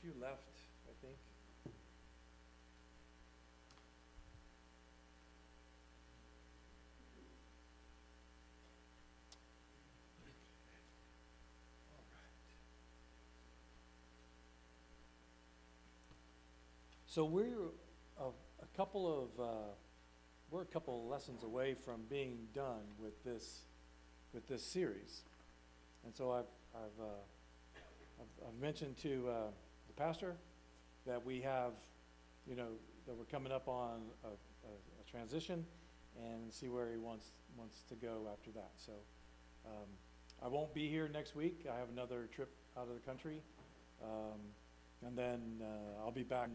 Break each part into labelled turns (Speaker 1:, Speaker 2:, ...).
Speaker 1: few left, I think. All right. So we're a couple of lessons away from being done with this series, and so I've mentioned to the pastor that we have, that we're coming up on a transition, and see where he wants to go after that. So I won't be here next week. I have another trip out of the country, and then I'll be back.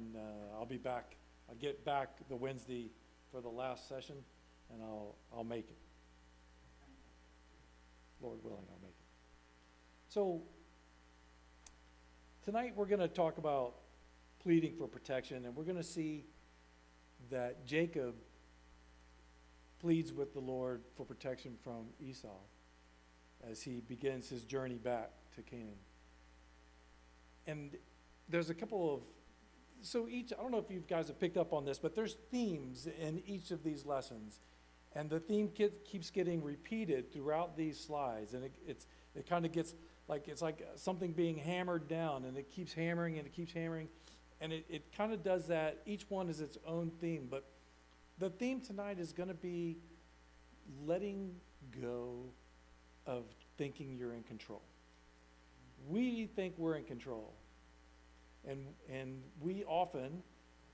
Speaker 1: I'll get back the Wednesday for the last session, and I'll make it. Lord willing, I'll make it. So tonight we're going to talk about pleading for protection, and we're going to see that Jacob pleads with the Lord for protection from Esau as he begins his journey back to Canaan. And there's a couple of, I don't know if you guys have picked up on this, but there's themes in each of these lessons. And the theme keeps getting repeated throughout these slides, and it kind of gets like, it's like something being hammered down, and it keeps hammering and it keeps hammering, and it kind of does that. Each one is its own theme, but the theme tonight is going to be letting go of thinking you're in control. We think we're in control, and we often,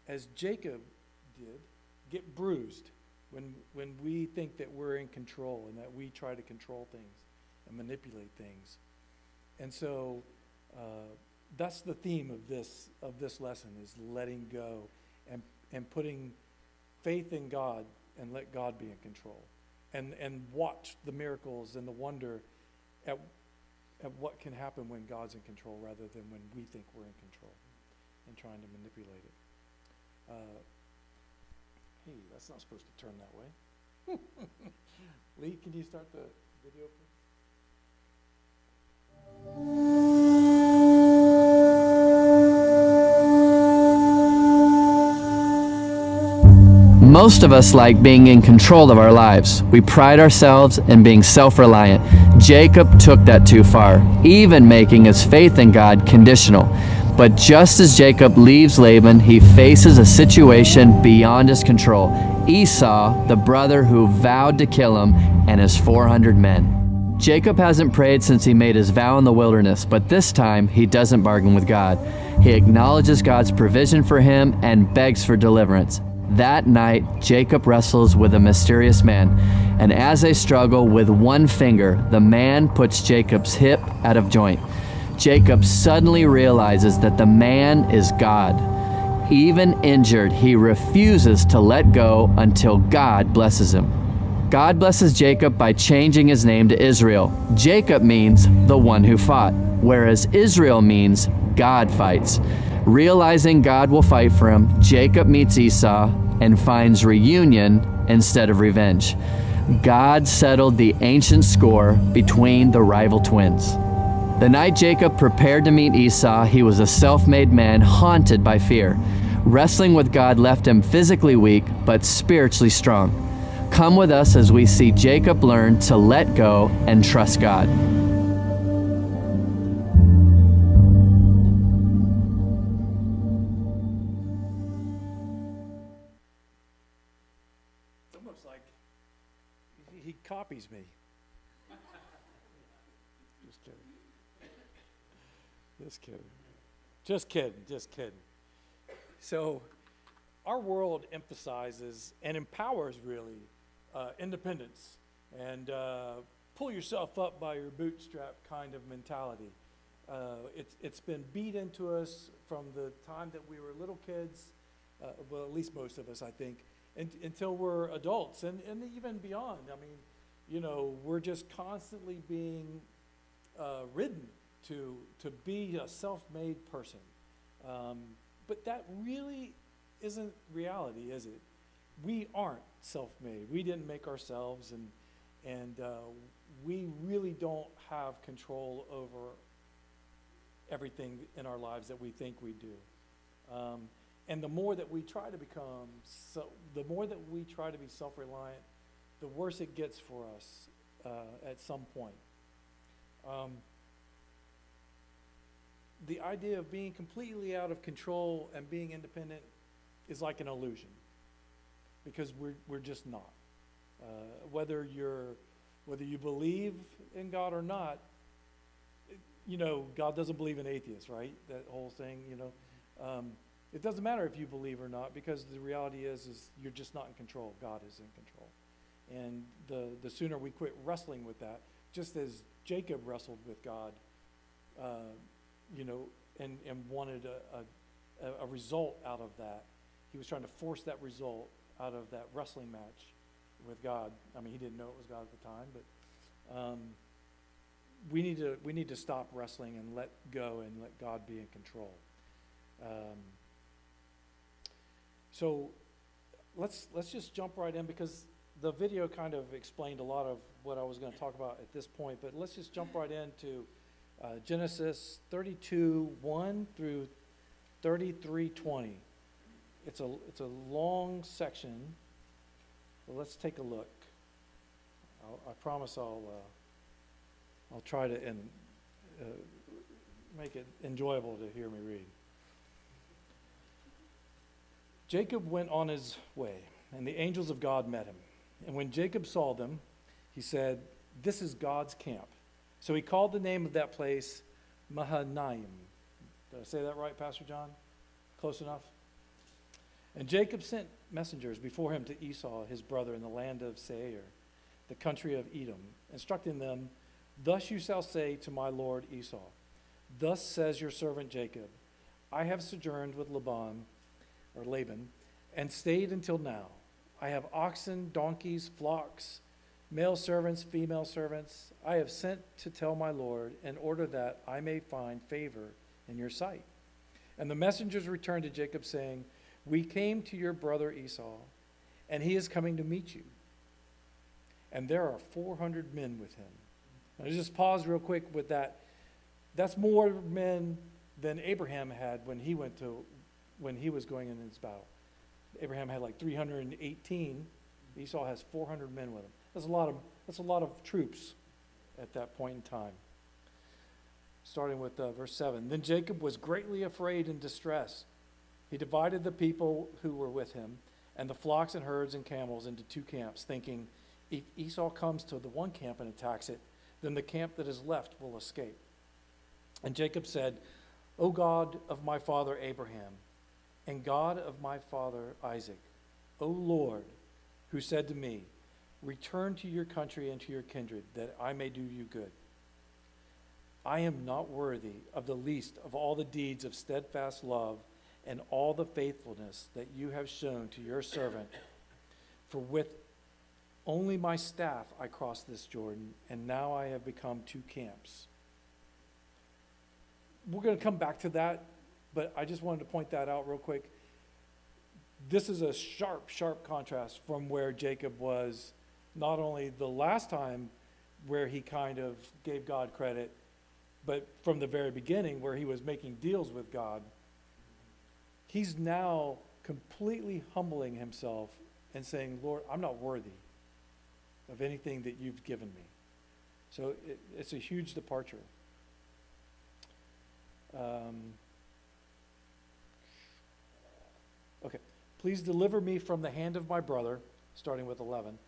Speaker 1: as Jacob did, get bruised when we think that we're in control and that we try to control things and manipulate things. And so that's the theme of this lesson, is letting go and putting faith in God and let God be in control, and watch the miracles and the wonder at what can happen when God's in control rather than when we think we're in control and trying to manipulate it. Hey, that's not supposed to turn that way. Lee, can you start the video, please?
Speaker 2: Most of us like being in control of our lives. We pride ourselves in being self-reliant. Jacob took that too far, even making his faith in God conditional. But just as Jacob leaves Laban, he faces a situation beyond his control. Esau, the brother who vowed to kill him, and his 400 men. Jacob hasn't prayed since he made his vow in the wilderness, but this time he doesn't bargain with God. He acknowledges God's provision for him and begs for deliverance. That night, Jacob wrestles with a mysterious man, and as they struggle with one finger, the man puts Jacob's hip out of joint. Jacob suddenly realizes that the man is God. Even injured, he refuses to let go until God blesses him. God blesses Jacob by changing his name to Israel. Jacob means the one who fought, whereas Israel means God fights. Realizing God will fight for him, Jacob meets Esau and finds reunion instead of revenge. God settled the ancient score between the rival twins. The night Jacob prepared to meet Esau, he was a self-made man haunted by fear. Wrestling with God left him physically weak, but spiritually strong. Come with us as we see Jacob learn to let go and trust God.
Speaker 1: It's almost like he copies me. Just kidding. Just kidding. Just kidding. Just kidding. So, our world emphasizes and empowers, really, independence and pull yourself up by your bootstrap kind of mentality. It's been beat into us from the time that we were little kids, well, at least most of us, I think, until we're adults and even beyond. I mean, we're just constantly being ridden to be a self-made person. But that really isn't reality, is it? We aren't self-made. We didn't make ourselves, and we really don't have control over everything in our lives that we think we do. And the more that we try to become, the more that we try to be self-reliant, the worse it gets for us at some point. The idea of being completely out of control and being independent is like an illusion, because we're just not. Whether you believe in God or not, God doesn't believe in atheists, right? That whole thing, it doesn't matter if you believe or not, because the reality is you're just not in control. God is in control. And the sooner we quit wrestling with that, just as Jacob wrestled with God, and wanted a result out of that. He was trying to force that result out of that wrestling match with God. I mean, he didn't know it was God at the time, but we need to stop wrestling and let go and let God be in control. So let's just jump right in, because the video kind of explained a lot of what I was going to talk about at this point, but let's just jump right into Genesis 32:1 through 33:20. It's a long section, but let's take a look. I promise I'll try to make it enjoyable to hear me read. Jacob went on his way, and the angels of God met him. And when Jacob saw them, he said, "This is God's camp." So he called the name of that place Mahanaim. Did I say that right, Pastor John? Close enough? And Jacob sent messengers before him to Esau, his brother, in the land of Seir, the country of Edom, instructing them, "Thus you shall say to my lord Esau, thus says your servant Jacob, I have sojourned with Laban, and stayed until now. I have oxen, donkeys, flocks, male servants, female servants. I have sent to tell my lord, in order that I may find favor in your sight." And the messengers returned to Jacob, saying, "We came to your brother Esau, and he is coming to meet you. And there are 400 men with him." Now, just pause real quick with that. That's more men than Abraham had when he was going in his battle. Abraham had like 318. Esau has 400 men with him. That's a lot of troops at that point in time. Starting with verse 7. Then Jacob was greatly afraid and distressed. He divided the people who were with him and the flocks and herds and camels into two camps, thinking, if Esau comes to the one camp and attacks it, then the camp that is left will escape. And Jacob said, "O God of my father Abraham, and God of my father Isaac, O Lord, who said to me, return to your country and to your kindred, that I may do you good. I am not worthy of the least of all the deeds of steadfast love and all the faithfulness that you have shown to your servant. For with only my staff I crossed this Jordan, and now I have become two camps." We're going to come back to that, but I just wanted to point that out real quick. This is a sharp, sharp contrast from where Jacob was not only the last time where he kind of gave God credit, but from the very beginning where he was making deals with God. He's now completely humbling himself and saying, "Lord, I'm not worthy of anything that you've given me." So it's a huge departure. Okay. "Please deliver me from the hand of my brother," starting with 11,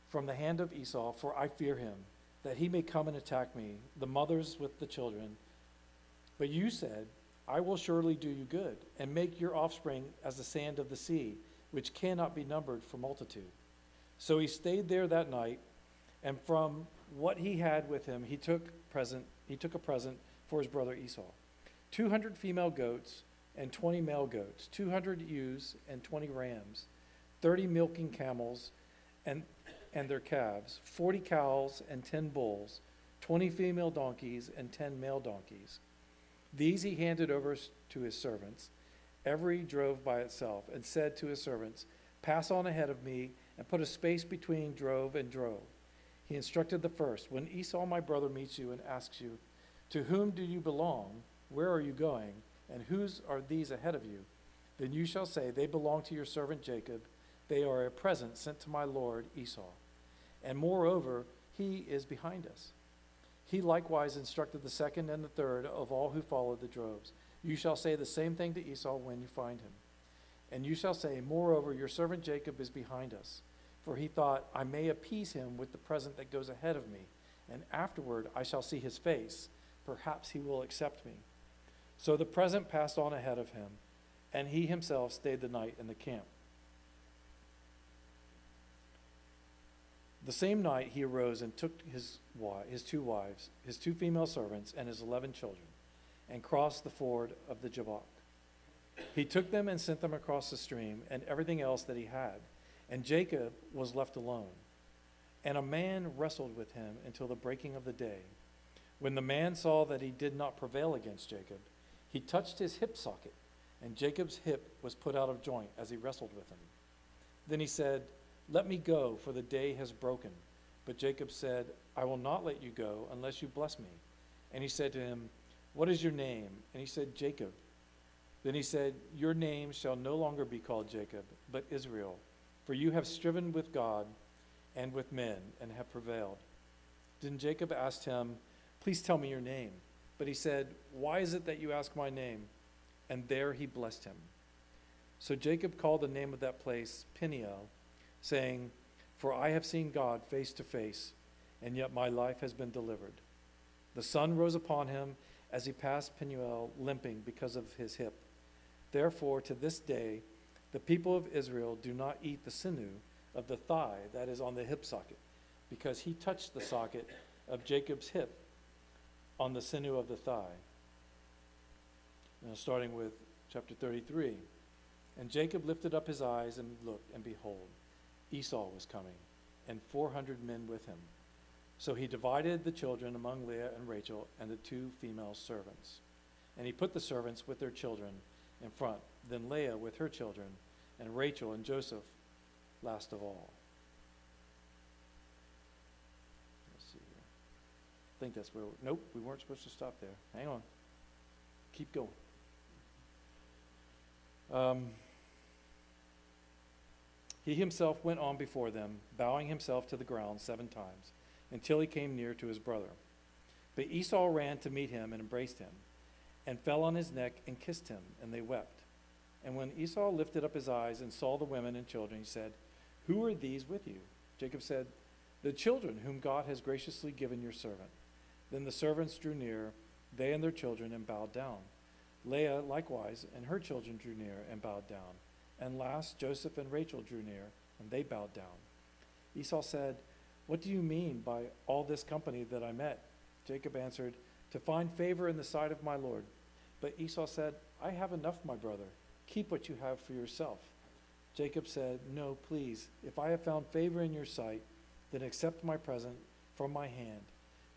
Speaker 1: "from the hand of Esau, for I fear him, that he may come and attack me, the mothers with the children. But you said, I will surely do you good, and make your offspring as the sand of the sea, which cannot be numbered for multitude." So he stayed there that night, and from what he had with him, he took a present for his brother Esau, 200 female goats and 20 male goats, 200 ewes and 20 rams, 30 milking camels and their calves, 40 cows and 10 bulls, 20 female donkeys and 10 male donkeys. These he handed over to his servants. Every drove by itself, and said to his servants, "Pass on ahead of me, and put a space between drove and drove." He instructed the first, "When Esau my brother meets you and asks you, To whom do you belong? Where are you going? And whose are these ahead of you? Then you shall say, they belong to your servant Jacob. They are a present sent to my lord Esau. And moreover, he is behind us. He likewise instructed the second and the third of all who followed the droves. You shall say the same thing to Esau when you find him. And you shall say, moreover, your servant Jacob is behind us. For he thought, I may appease him with the present that goes ahead of me, and afterward I shall see his face. Perhaps he will accept me. So the present passed on ahead of him, and he himself stayed the night in the camp. The same night he arose and took his 2 wives, his 2 female servants, and his 11 children, and crossed the ford of the Jabbok. He took them and sent them across the stream, and everything else that he had. And Jacob was left alone. And a man wrestled with him until the breaking of the day. When the man saw that he did not prevail against Jacob, he touched his hip socket, and Jacob's hip was put out of joint as he wrestled with him. Then he said, let me go, for the day has broken. But Jacob said, I will not let you go unless you bless me. And he said to him, what is your name? And he said, Jacob. Then he said, your name shall no longer be called Jacob, but Israel, for you have striven with God and with men and have prevailed. Then Jacob asked him, please tell me your name. But he said, why is it that you ask my name? And there he blessed him. So Jacob called the name of that place Peniel, saying, for I have seen God face to face, and yet my life has been delivered. The sun rose upon him as he passed Peniel, limping because of his hip. Therefore, to this day, the people of Israel do not eat the sinew of the thigh that is on the hip socket, because he touched the socket of Jacob's hip on the sinew of the thigh. Now, starting with chapter 33. And Jacob lifted up his eyes and looked, and behold, Esau was coming, and 400 men with him. So he divided the children among Leah and Rachel and the 2 female servants. And he put the servants with their children in front, then Leah with her children, and Rachel and Joseph last of all. Let's see here. I think that's where, nope, we weren't supposed to stop there. Hang on. Keep going. He himself went on before them, bowing himself to the ground 7 times, until he came near to his brother. But Esau ran to meet him and embraced him, and fell on his neck and kissed him, and they wept. And when Esau lifted up his eyes and saw the women and children, he said, who are these with you? Jacob said, the children whom God has graciously given your servant. Then the servants drew near, they and their children, and bowed down. Leah likewise and her children drew near and bowed down. And last, Joseph and Rachel drew near, and they bowed down. Esau said, what do you mean by all this company that I met? Jacob answered, to find favor in the sight of my Lord. But Esau said, I have enough, my brother. Keep what you have for yourself. Jacob said, no, please, if I have found favor in your sight, then accept my present from my hand.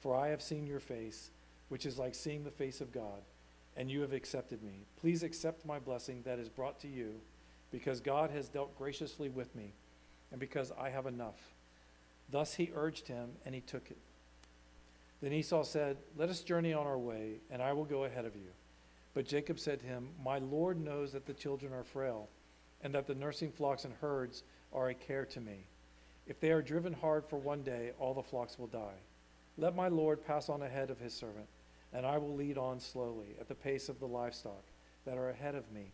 Speaker 1: For I have seen your face, which is like seeing the face of God, and you have accepted me. Please accept my blessing that is brought to you, because God has dealt graciously with me, and because I have enough. Thus he urged him, and he took it. Then Esau said, let us journey on our way, and I will go ahead of you. But Jacob said to him, my Lord knows that the children are frail, and that the nursing flocks and herds are a care to me. If they are driven hard for one day, all the flocks will die. Let my Lord pass on ahead of his servant, and I will lead on slowly, at the pace of the livestock that are ahead of me,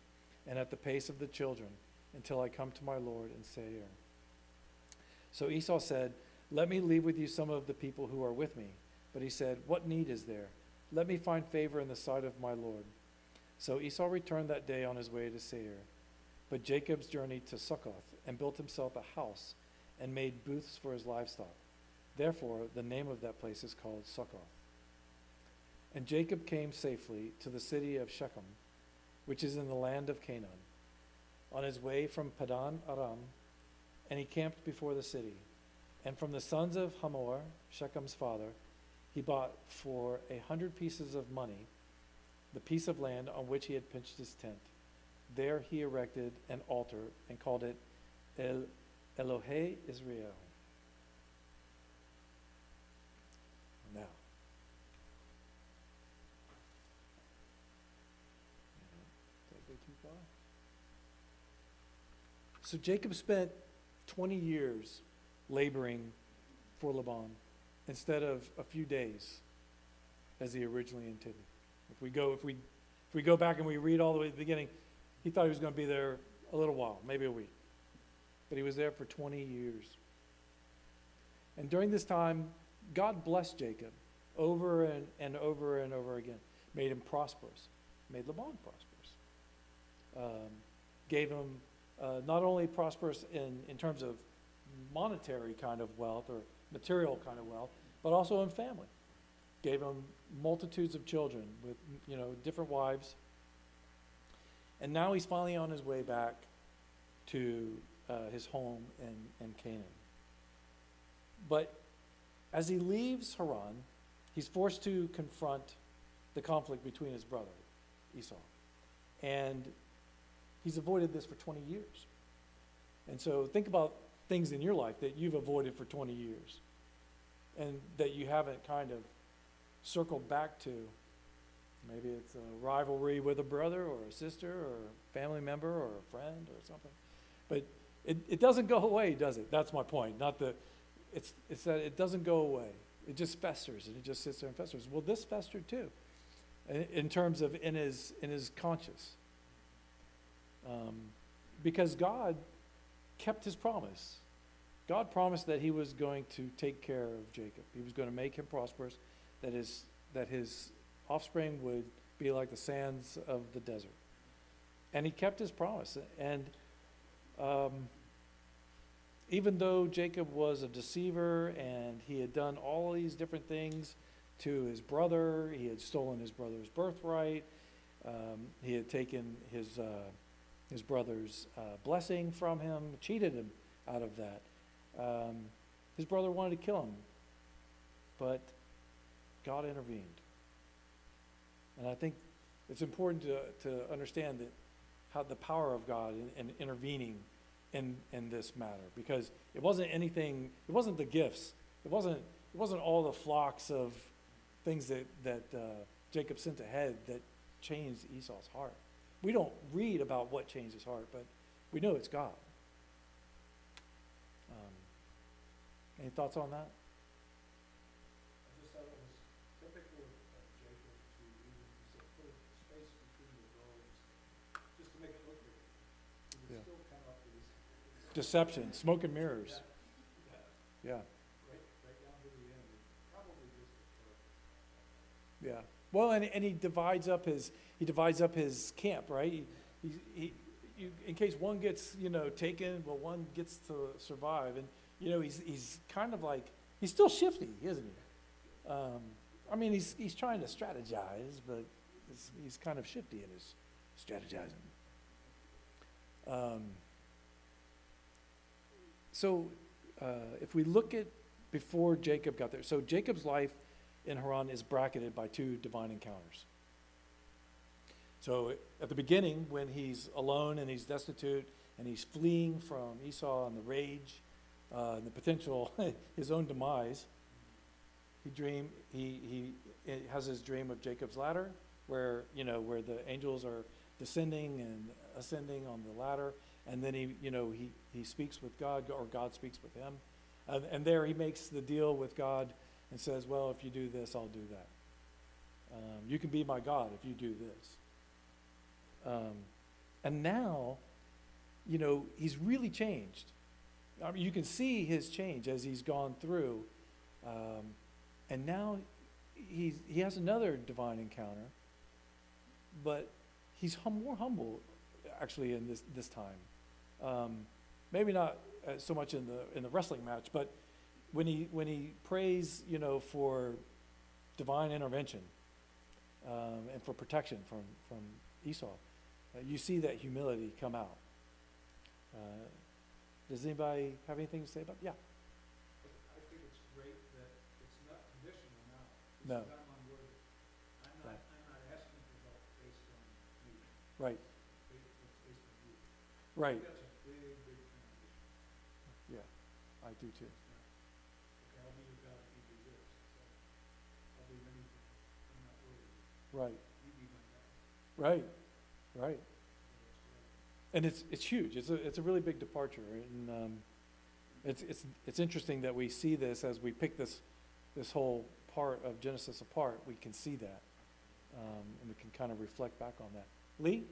Speaker 1: and at the pace of the children, until I come to my Lord in Seir. So Esau said, let me leave with you some of the people who are with me. But he said, what need is there? Let me find favor in the sight of my Lord. So Esau returned that day on his way to Seir. But Jacob's journeyed to Succoth, and built himself a house, and made booths for his livestock. Therefore the name of that place is called Succoth. And Jacob came safely to the city of Shechem, which is in the land of Canaan, on his way from Padan Aram, and he camped before the city. And from the sons of Hamor, Shechem's father, he bought for 100 pieces of money the piece of land on which he had pitched his tent. There he erected an altar and called it Elohe Israel. Now, So Jacob spent 20 years laboring for Laban instead of a few days as he originally intended. If we go back and we read all the way to the beginning, he thought he was going to be there a little while, maybe a week. But he was there for 20 years. And during this time, God blessed Jacob over and over and over again. Made him prosperous. Made Laban prosperous. Gave him not only prosperous in terms of monetary kind of wealth or material kind of wealth, but also in family. Gave him multitudes of children with, different wives. And now he's finally on his way back to his home in Canaan. But as he leaves Haran, he's forced to confront the conflict between his brother, Esau. And he's avoided this for 20 years. And so think about things in your life that you've avoided for 20 years and that you haven't kind of circled back to. Maybe it's a rivalry with a brother or a sister or a family member or a friend or something. But it doesn't go away, does it? That's my point. It's that it doesn't go away. It just festers, and it just sits there and festers. Well, this festered too, in terms of in his conscience. Because God kept his promise. God promised that he was going to take care of Jacob. He was going to make him prosperous, that his offspring would be like the sands of the desert. And he kept his promise. And even though Jacob was a deceiver and he had done all these different things to his brother, he had stolen his brother's birthright, he had taken his brother's blessing from him, cheated him out of that. His brother wanted to kill him, but God intervened. And I think it's important to understand that how the power of God in intervening in this matter, because it wasn't the gifts, it wasn't all the flocks of things that Jacob sent ahead that changed Esau's heart. We don't read about what changed his heart, but we know it's God. Any thoughts on that?
Speaker 3: I just thought it was typical of Jacob to even put a space between the rows just to make it look good. He would still come up with this
Speaker 1: Deception, smoke and mirrors. Yeah.
Speaker 3: right down to the end, probably just a part.
Speaker 1: Yeah. Well, and he divides up his camp, right? He in case one gets taken, well, one gets to survive, and he's kind of like, he's still shifty, isn't he? I mean, he's trying to strategize, but he's kind of shifty in his strategizing. So if we look at before Jacob got there, so Jacob's life in Haran is bracketed by two divine encounters. So at the beginning, when he's alone and he's destitute and he's fleeing from Esau and the rage, and the potential, his own demise, he has his dream of Jacob's ladder, where the angels are descending and ascending on the ladder, and then he speaks with God, or God speaks with him, and there he makes the deal with God and says, well, if you do this, I'll do that. You can be my God if you do this. And now, he's really changed. I mean, you can see his change as he's gone through, and now he has another divine encounter, but he's more humble, actually, in this time. Maybe not so much in the wrestling match, but when he prays, for divine intervention and for protection from Esau, you see that humility come out. Does anybody have anything to say about it? Yeah.
Speaker 3: I think it's great that it's not conditional now.
Speaker 1: No.
Speaker 3: It's not unworthy. I'm not asking for help based on you.
Speaker 1: Right.
Speaker 3: It's based on you.
Speaker 1: Right.
Speaker 3: That's a big transition.
Speaker 1: Yeah, I do too.
Speaker 3: Okay, I'll be your God if you do this. So I'll do anything. I'm not worthy.
Speaker 1: Right.
Speaker 3: You be my God.
Speaker 1: Right. Right.
Speaker 3: So that's great.
Speaker 1: And it's huge. It's a really big departure, and it's interesting that we see this as we pick this whole part of Genesis apart. We can see that, and we can kind of reflect back on that. Lee?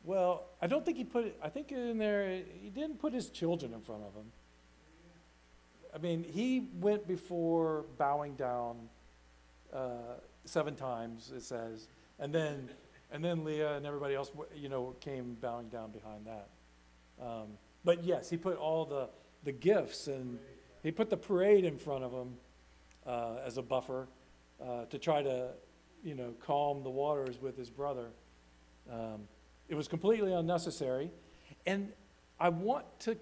Speaker 1: Well, I don't think he put it, I think in there, he didn't put his children in front of him. I mean, he went before bowing down 7 times, it says, and then Leah and everybody else, came bowing down behind that. But yes, he put all the gifts, and he put the parade in front of him as a buffer to try to, calm the waters with his brother. It was completely unnecessary, and I want to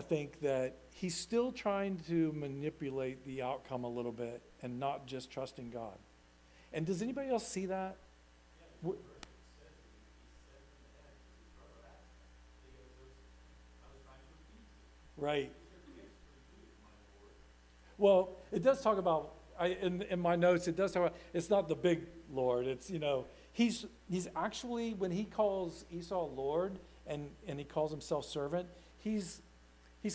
Speaker 1: think that he's still trying to manipulate the outcome a little bit and not just trusting God. And does anybody else see that? Right. Well, it does talk about, in my notes, it does talk about, it's not the big Lord, it's, he's actually, when he calls Esau Lord and he calls himself servant, he's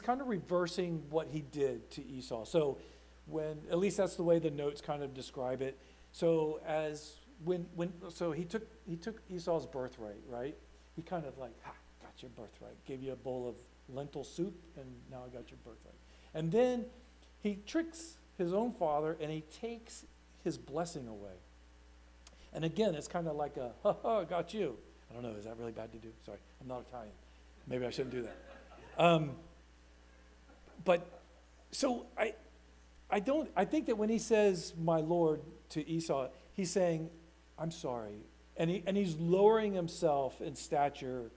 Speaker 1: kind of reversing what he did to Esau. So at least that's the way the notes kind of describe it. So so he took Esau's birthright, right? He kind of like, got your birthright, gave you a bowl of lentil soup, and now I got your birthright. And then he tricks his own father, and he takes his blessing away. And again, it's kind of like a, got you. I don't know, is that really bad to do? Sorry, I'm not Italian. Maybe I shouldn't do that. But, so I think that when he says, my Lord, to Esau, he's saying, I'm sorry. And he's lowering himself in stature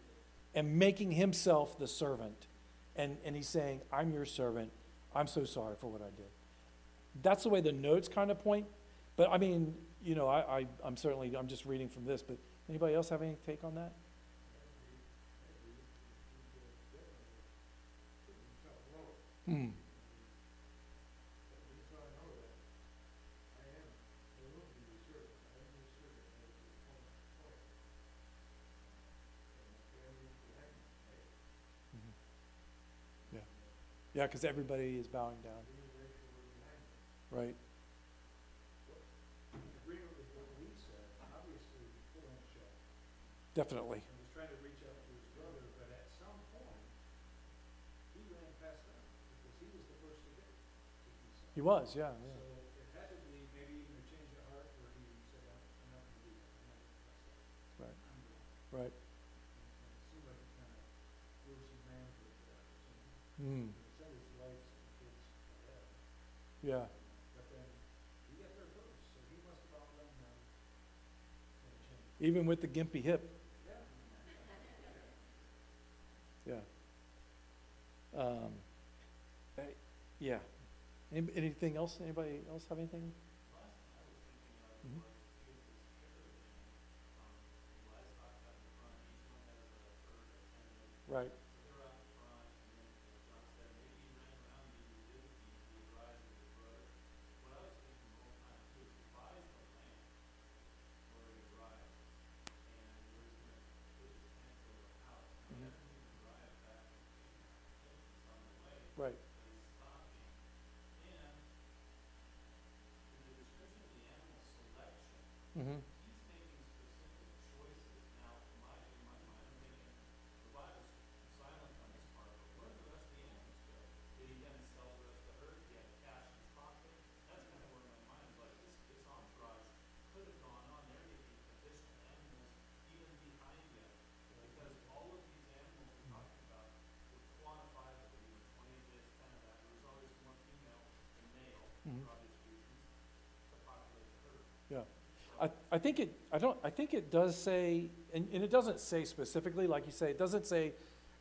Speaker 1: and making himself the servant. And he's saying, I'm your servant. I'm so sorry for what I did. That's the way the notes kind of point. But I mean, I'm just reading from this, but anybody else have any take on that? Yeah, because everybody is bowing down. Right. Definitely.
Speaker 3: He was trying to reach out to his brother, but at some point, he ran past them because he was the first to get to Esau.
Speaker 1: He was, yeah.
Speaker 3: So it had to be maybe even a change of heart where he said, I'm not going to do that. I'm not going to trust that.
Speaker 1: Right.
Speaker 3: I'm going.
Speaker 1: Right.
Speaker 3: And it seemed like he kind of threw some manhood to that or something. He sent his wife and kids ahead.
Speaker 1: Yeah.
Speaker 3: But then he got there first, so he must have outrun them in a change.
Speaker 1: Even with the gimpy hip. Yeah. Yeah. Anything else? Anybody else have anything? Mm-hmm. Right. Right. Mm-hmm. Yeah. I think it does say, and it doesn't say specifically, like you say, it doesn't say,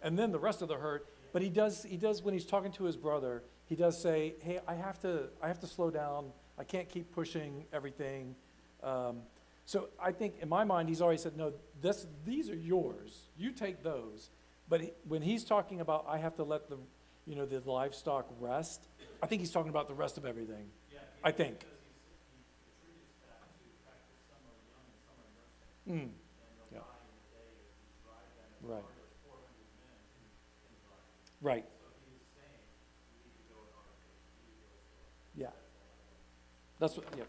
Speaker 1: and then the rest of the herd, but he does, when he's talking to his brother, he does say, hey, I have to slow down. I can't keep pushing everything. So I think in my mind, he's already said, no, these are yours. You take those. But when he's talking about, I have to let the, the livestock rest, I think he's talking about the rest of everything. I think. Mm. Yeah. Right. Right. Yeah. That's what, yeah.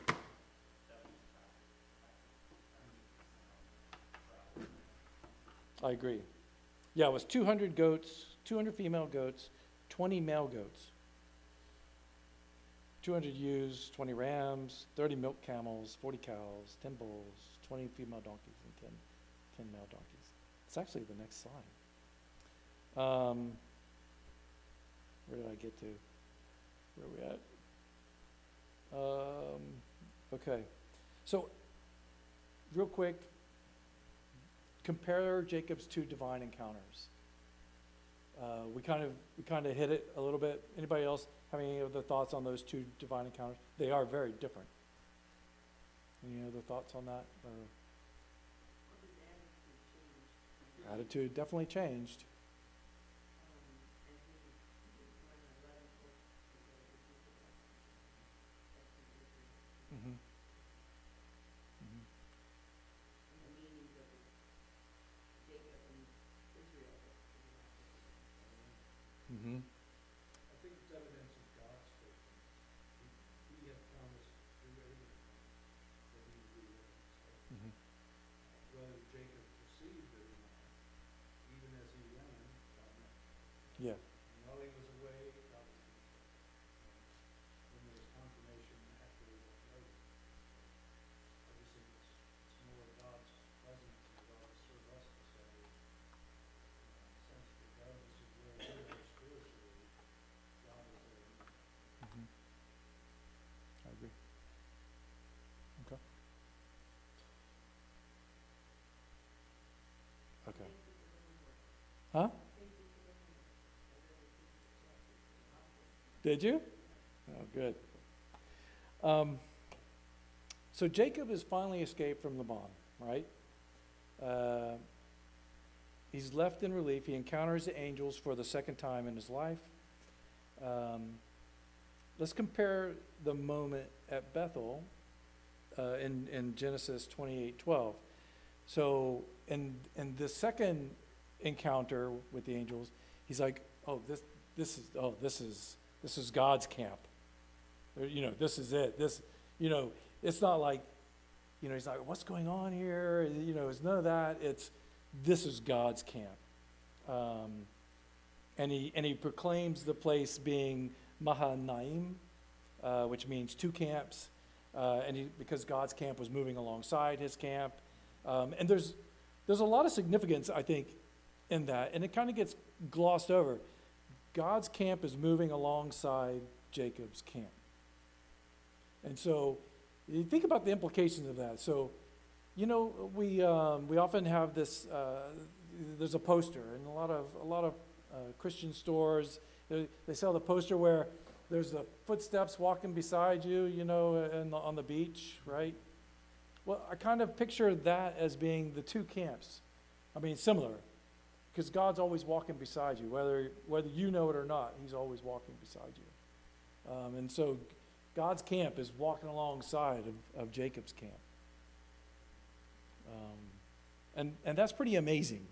Speaker 1: I agree. Yeah, it was 200 goats, 200 female goats, 20 male goats. 200 ewes, 20 rams, 30 milk camels, 40 cows, 10 bulls, 20 female donkeys, and 10 male donkeys. It's actually the next slide. Where did I get to? Where are we at? Okay. So, real quick, compare Jacob's two divine encounters. We kind of hit it a little bit. Anybody else have any other thoughts on those two divine encounters? They are very different. Any other thoughts on that? Or attitude definitely changed. Mm-hmm. Mm-hmm.
Speaker 3: I think it's evidence of God's faithfulness. He had promised through Abraham that he would be with him. So,
Speaker 1: Mm-hmm.
Speaker 3: whether Jacob perceived it or not, even as he ran, God met him.
Speaker 1: Yeah.
Speaker 3: And while he was away, God was with him. Then there was confirmation after he left later. I just think it's more of God's presence and God has served us to say, sense regardless of where we are spiritually, God is there.
Speaker 1: Mm-hmm. I agree. Okay. Okay. Huh? Did you? Oh, good. So Jacob has finally escaped from Laban, right? He's left in relief. He encounters the angels for the second time in his life. Let's compare the moment at Bethel in Genesis 28:12. So in the second encounter with the angels, he's like, "Oh, this is God's camp. This is it. It's not like, he's like, what's going on here? It's none of that. This is God's camp." And he proclaims the place being Mahanaim, which means two camps, because God's camp was moving alongside his camp. And there's a lot of significance, I think, in that, and it kind of gets glossed over. God's camp is moving alongside Jacob's camp. And so you think about the implications of that. So, we often have this, there's a poster in a lot of Christian stores. They sell the poster where there's the footsteps walking beside you, on the beach, right? Well, I kind of picture that as being the two camps. I mean, similar, because God's always walking beside you, whether you know it or not. He's always walking beside you, and so God's camp is walking alongside of Jacob's camp, and that's pretty amazing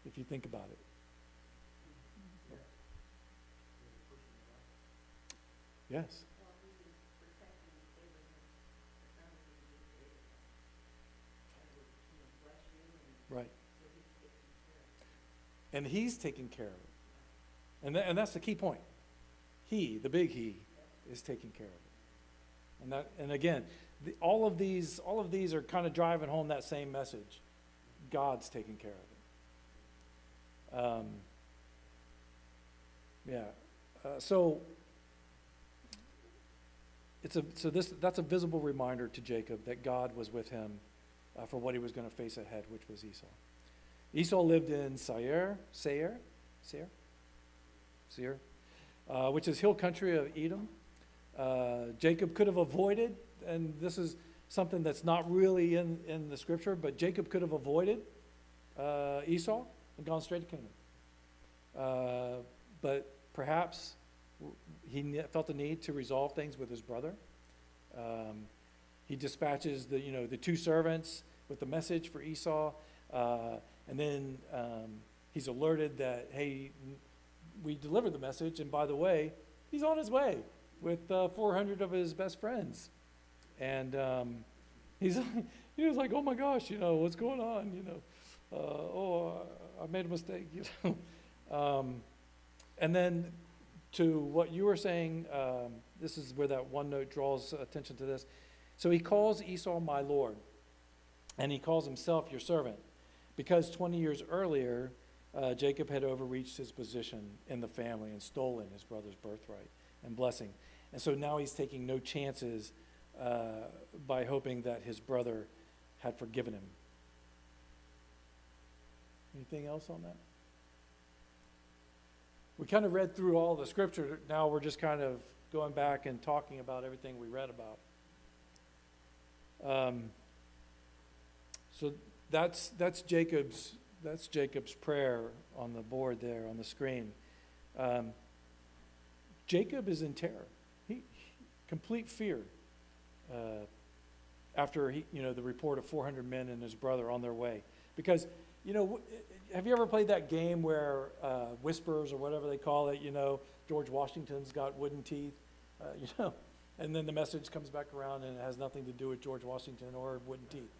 Speaker 1: if you think about it. Yes. Right. And he's taking care of it. And that's the key point. He, the big he, is taking care of it. And again, all of these are kind of driving home that same message. God's taking care of it. So that's a visible reminder to Jacob that God was with him for what he was going to face ahead, which was Esau. Esau lived in Seir, which is hill country of Edom. Jacob could have avoided, and this is something that's not really in the scripture, but Jacob could have avoided Esau and gone straight to Canaan. But perhaps felt the need to resolve things with his brother. He dispatches the two servants with the message for Esau, and then he's alerted that, hey, we delivered the message, and by the way, he's on his way with 400 of his best friends. And he was like, oh my gosh, what's going on? I made a mistake, And then to what you were saying, this is where that one note draws attention to this. So he calls Esau my Lord, and he calls himself your servant, because 20 years earlier, Jacob had overreached his position in the family and stolen his brother's birthright and blessing. And so now he's taking no chances by hoping that his brother had forgiven him. Anything else on that? We kind of read through all the scripture. Now we're just kind of going back and talking about everything we read about. So that's Jacob's prayer on the board there on the screen. Jacob is in terror. He complete fear after the report of 400 men and his brother on their way. Because have you ever played that game where Whispers or whatever they call it? George Washington's got wooden teeth, and then the message comes back around and it has nothing to do with George Washington or wooden teeth.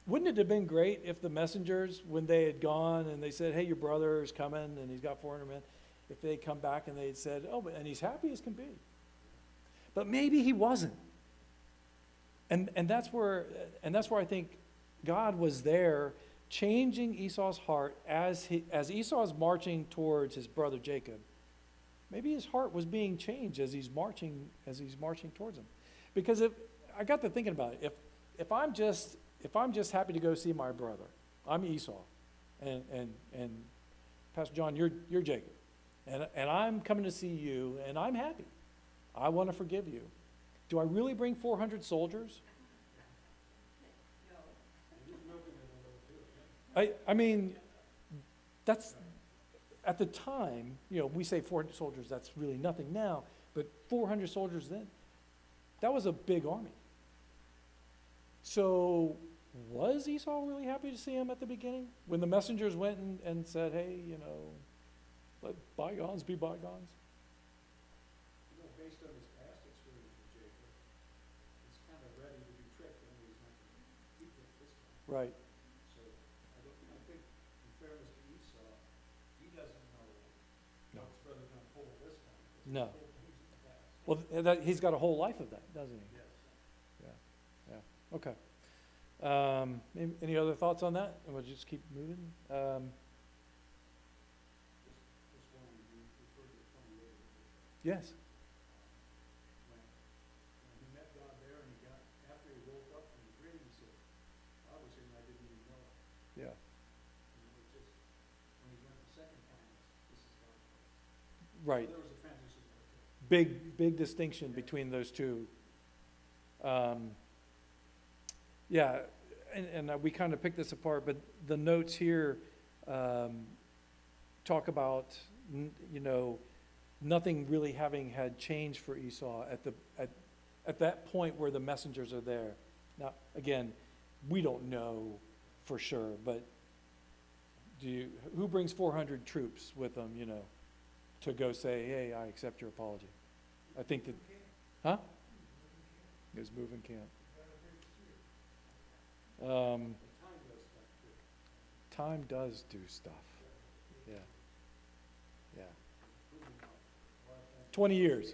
Speaker 1: Wouldn't it have been great if the messengers, when they had gone and they said, hey, your brother is coming and he's got 400 men, if they had come back and they had said, oh, and he's happy as can be. But maybe he wasn't. And that's where I think God was there changing Esau's heart as Esau is marching towards his brother Jacob. Maybe his heart was being changed as he's marching towards him. Because I got to thinking about it. If I'm just happy to go see my brother, I'm Esau, and Pastor John, you're Jacob, and I'm coming to see you, and I'm happy. I want to forgive you. Do I really bring 400 soldiers? I mean, that's, at the time, we say 400 soldiers, that's really nothing now, but 400 soldiers then, that was a big army. So was Esau really happy to see him at the beginning? When the messengers went and said, hey, let bygones be bygones?
Speaker 3: Based on his past experience with Jacob, he's kind of ready to be tricked, and he's not going to keep it this time.
Speaker 1: Right.
Speaker 3: So I think, in fairness to Esau, he doesn't know what his brother's going to pull this time.
Speaker 1: No.
Speaker 3: He's pulled things in the past.
Speaker 1: Well, he's got a whole life of that, doesn't he?
Speaker 3: Yes.
Speaker 1: Yeah. Okay. Any other thoughts on that? And we'll just keep moving.
Speaker 3: Just one, you referred to 28.
Speaker 1: Yes.
Speaker 3: When he met God there, and after he woke up from the dream, he said, I was in, I didn't even know it.
Speaker 1: Yeah.
Speaker 3: It's just, when he went the second time, this is God's place.
Speaker 1: Right.
Speaker 3: There was a transition there too.
Speaker 1: Big distinction between those two. Yeah, and we kind of picked this apart, but the notes here talk about nothing really having had changed for Esau at that point where the messengers are there. Now, again, we don't know for sure, but who brings 400 troops with them, to go say, hey, I accept your apology? I think that, huh? It was moving camp. Time does do stuff. Yeah. 20 years.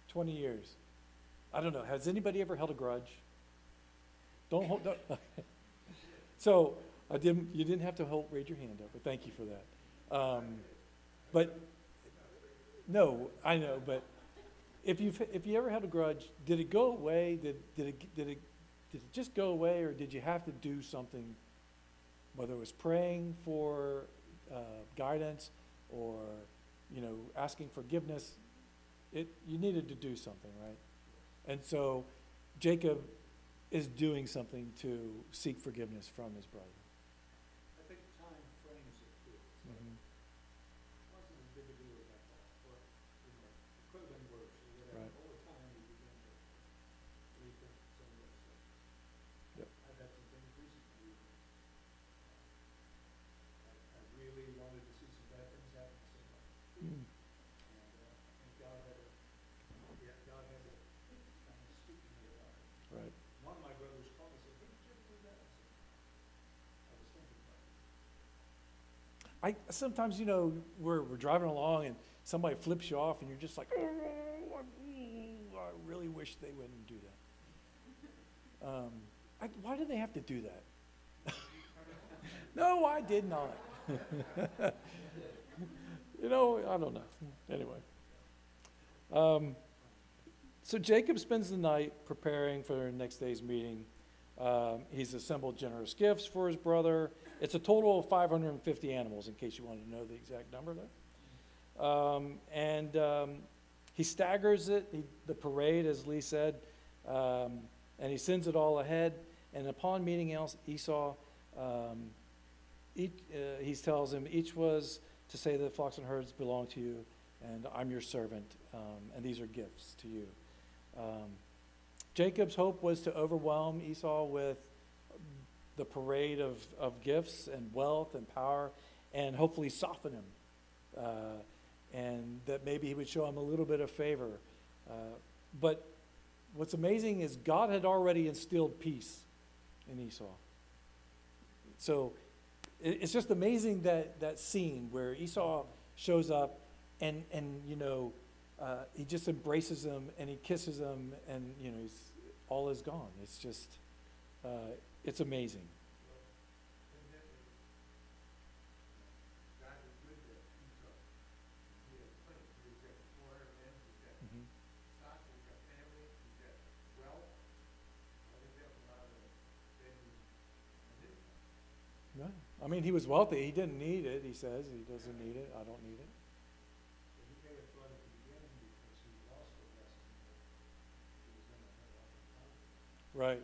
Speaker 1: 20 years. I don't know. Has anybody ever held a grudge? Don't hold. So you didn't have to raise your hand up, but thank you for that. But no, I know. But if you ever had a grudge, did it go away? Did it just go away, or did you have to do something, whether it was praying for guidance or asking forgiveness? You needed to do something, right? And so Jacob is doing something to seek forgiveness from his brother.
Speaker 3: I think time
Speaker 1: Sometimes, we're driving along and somebody flips you off and you're just like, oh, I really wish they wouldn't do that. Why do they have to do that? No, I did not. I don't know. Anyway. So Jacob spends the night preparing for the next day's meeting. He's assembled generous gifts for his brother. It's a total of 550 animals, in case you wanted to know the exact number there. He staggers it, the parade, as Lee said, and he sends it all ahead. And upon meeting Esau, he tells him, each was to say that the flocks and herds belong to you, and I'm your servant, and these are gifts to you. Jacob's hope was to overwhelm Esau with the parade of gifts and wealth and power, and hopefully soften him, and that maybe he would show him a little bit of favor. But what's amazing is God had already instilled peace in Esau. So it's just amazing that scene where Esau shows up and he just embraces him and he kisses him, and all is gone. It's just it's amazing. No. I mean, he was wealthy. He didn't need it, he says. He doesn't need it. I don't need it. Right.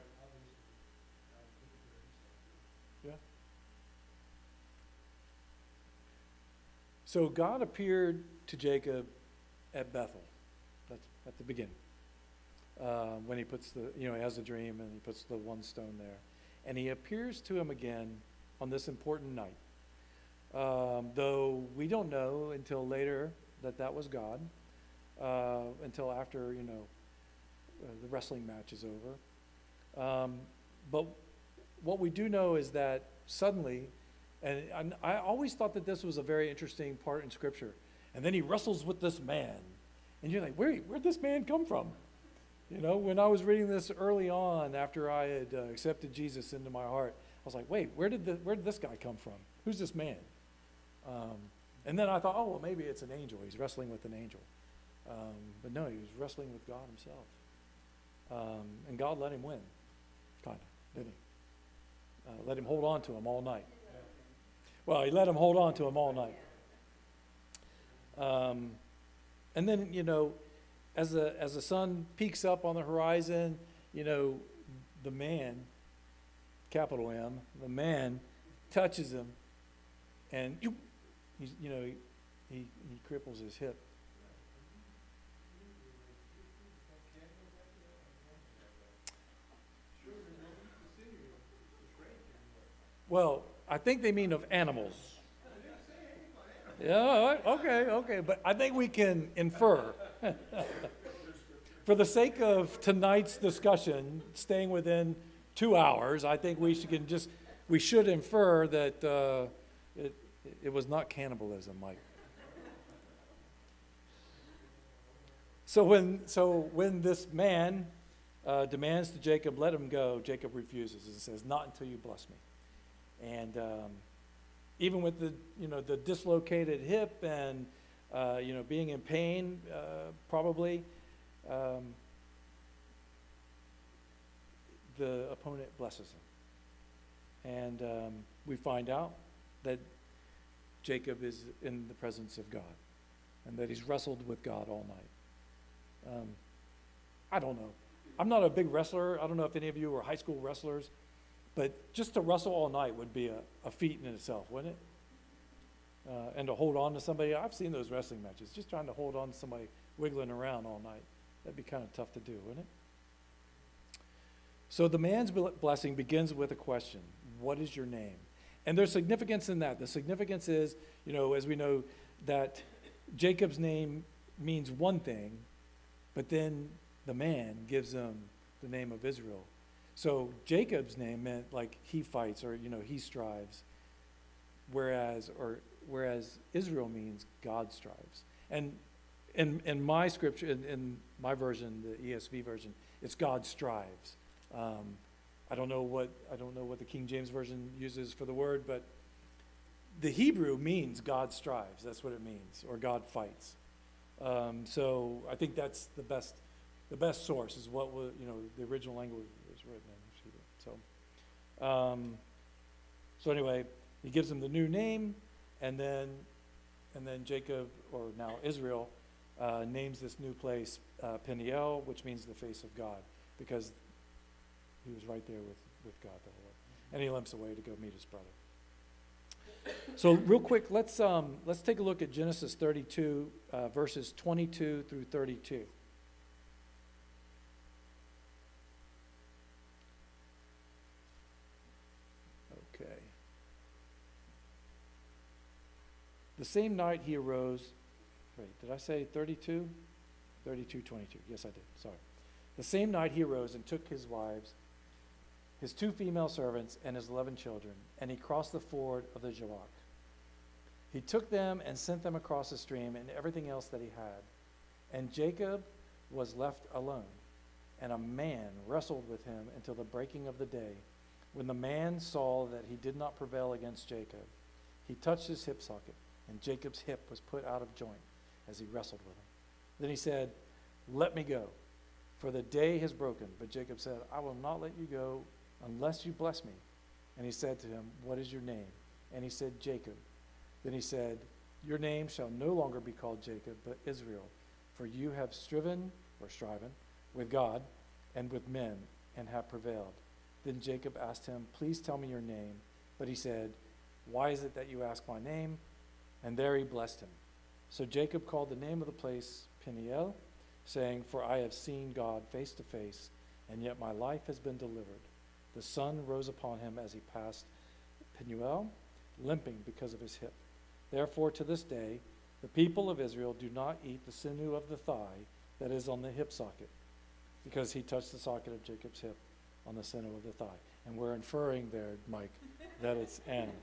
Speaker 1: Yeah. So God appeared to Jacob at Bethel. That's at the beginning. When he puts he has a dream and he puts the one stone there. And he appears to him again on this important night. Though we don't know until later that was God, until after, the wrestling match is over. But what we do know is that suddenly, and I always thought that this was a very interesting part in Scripture, and then he wrestles with this man. And you're like, where'd this man come from? When I was reading this early on, after I had accepted Jesus into my heart, I was like, wait, where did this guy come from? Who's this man? And then I thought, oh, well, maybe it's an angel. He's wrestling with an angel. But no, he was wrestling with God himself. And God let him win, kind of, didn't he? Let him hold on to him all night. Well, he let him hold on to him all night. And then, as the sun peaks up on the horizon, the man, capital M, the man touches him, and he cripples his hip. Well, I think they mean of animals. Yeah, okay, but I think we can infer. For the sake of tonight's discussion, staying within 2 hours, I think we should infer that it was not cannibalism, Mike. So when this man demands to Jacob, let him go, Jacob refuses and says, not until you bless me. And even with the dislocated hip and being in pain, probably, the opponent blesses him. And we find out that Jacob is in the presence of God and that he's wrestled with God all night. I don't know. I'm not a big wrestler. I don't know if any of you were high school wrestlers, but just to wrestle all night would be a feat in itself, wouldn't it? And to hold on to somebody. I've seen those wrestling matches. Just trying to hold on to somebody wiggling around all night. That'd be kind of tough to do, wouldn't it? So the man's blessing begins with a question. What is your name? And there's significance in that. The significance is, as we know, that Jacob's name means one thing, but then the man gives him the name of Israel. So Jacob's name meant like he fights or, he strives. Whereas, or whereas Israel means God strives. And in my scripture, in my version, the ESV version, it's God strives. I don't know what the King James version uses for the word, but the Hebrew means God strives. That's what it means, or God fights. So I think that's the best source is what the original language was written in Hebrew. So anyway, he gives them the new name, and then Jacob, or now Israel, names this new place Peniel, which means the face of God, because he was right there with God the whole way. And he limps away to go meet his brother. So real quick, let's take a look at Genesis 32, verses 22 through 32. Okay. The same night he arose. Wait, did I say 32? 32, 22. Yes, I did. Sorry. The same night he arose and took his wives, his 2 female servants, and his 11 children, and he crossed the ford of the Jabbok. He took them and sent them across the stream and everything else that he had. And Jacob was left alone, and a man wrestled with him until the breaking of the day. When the man saw that he did not prevail against Jacob, he touched his hip socket, and Jacob's hip was put out of joint as he wrestled with him. Then he said, "Let me go, for the day has broken." But Jacob said, "I will not let you go unless you bless me." And he said to him, "What is your name?" And he said, "Jacob." Then he said, "Your name shall no longer be called Jacob, but Israel, for you have striven with God and with men, and have prevailed." Then Jacob asked him, "Please tell me your name." But he said, "Why is it that you ask my name?" And there he blessed him. So Jacob called the name of the place Peniel, saying, "For I have seen God face to face, and yet my life has been delivered." The sun rose upon him as he passed Peniel, limping because of his hip. Therefore, to this day, the people of Israel do not eat the sinew of the thigh that is on the hip socket, because he touched the socket of Jacob's hip on the sinew of the thigh. And we're inferring there, Mike, that it's animals.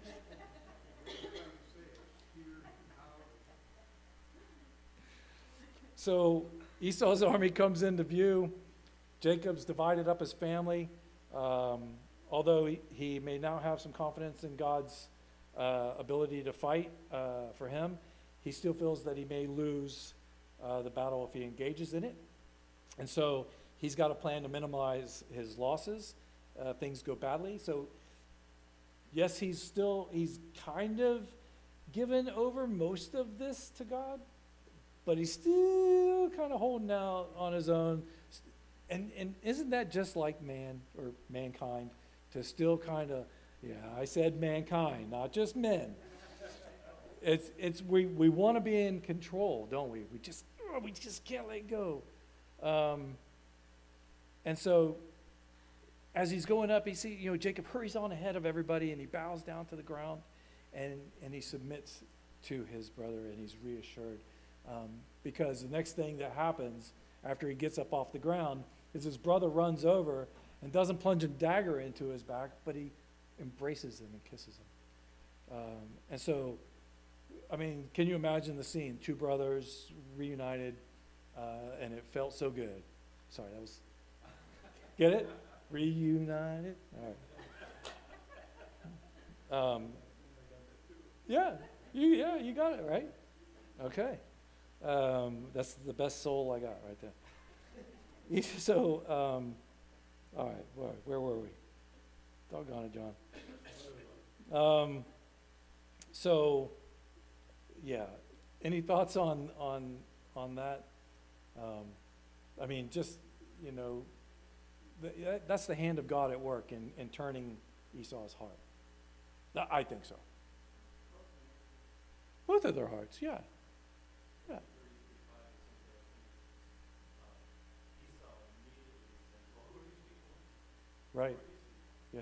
Speaker 1: So Esau's army comes into view. Jacob's divided up his family. Although he may now have some confidence in God's ability to fight for him, he still feels that he may lose the battle if he engages in it. And so he's got a plan to minimize his losses. Things go badly. So yes, he's kind of given over most of this to God, but he's still kind of holding out on his own. And isn't that just like man or mankind, to still kind of, I said mankind, not just men. We want to be in control, don't we? We just can't let go. And so as he's going up, Jacob hurries on ahead of everybody, and he bows down to the ground, and he submits to his brother, and he's reassured. Because the next thing that happens after he gets up off the ground is his brother runs over and doesn't plunge a dagger into his back, but he embraces him and kisses him. And so, can you imagine the scene? 2 brothers reunited, and it felt so good. Sorry, that was, get it? Reunited? All right. You got it, right? Okay. That's the best soul I got right there. So, all right, where were we? Doggone it, John. So, yeah. Any thoughts on that? That's the hand of God at work in turning Esau's heart. I think so. Both of their hearts, yeah. Yeah. Right. Yeah.